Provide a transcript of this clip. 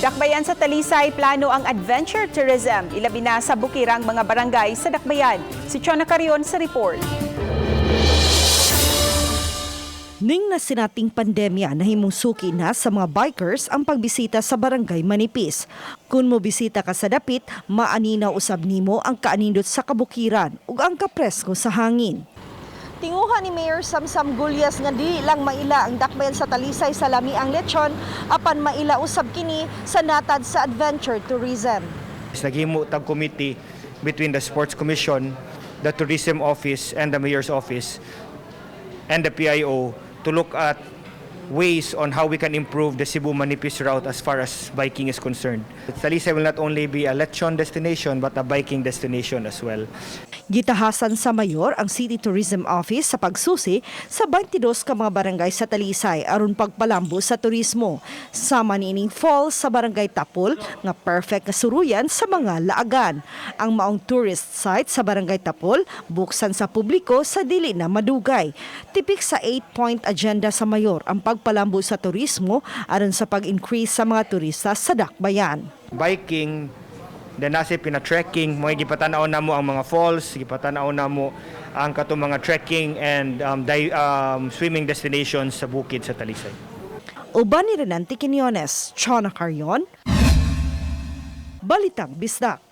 Dakbayan sa Talisay, plano ang adventure tourism. Ilabi na sa bukirang mga barangay sa Dakbayan. Si Chona Carion sa report. Ning na sinating pandemya, nahimungsuki na sa mga bikers ang pagbisita sa barangay Manipis. Kung mo bisita ka sa dapit, maaninaw usab nimo ang kaanindot sa kabukiran ug ang kapresko sa hangin. Tinguha ni Mayor Samsam Gulyas nga di lang maila ang dakbayan sa Talisay sa lami ang lechon, apan maila usab kini sa natad sa adventure tourism. Naghimo tag committee between the Sports Commission, the Tourism Office and the Mayor's Office and the PIO to look at ways on how we can improve the Cebu-Manipis route as far as biking is concerned. Talisay will not only be a lechon destination but a biking destination as well. Gitahasan sa mayor ang City Tourism Office sa pagsusi sa 22 ka mga barangay sa Talisay aron pagpalambo sa turismo. Sama niining falls sa barangay Tapol nga perfect na suruyan sa mga laagan. Ang maong tourist site sa barangay Tapol buksan sa publiko sa dili na madugay. Tipik sa 8-point agenda sa mayor ang pagpalambo sa turismo aron sa pag-increase sa mga turista sa Dakbayan. Biking, then nasa pina-trekking, mga gipatanaw na mo ang mga falls, gipatanaw na mo ang katong mga trekking and swimming destinations sa bukid sa Talisay. Uban ni Renante Quinones, Chona Carion, Balitang Bisdak.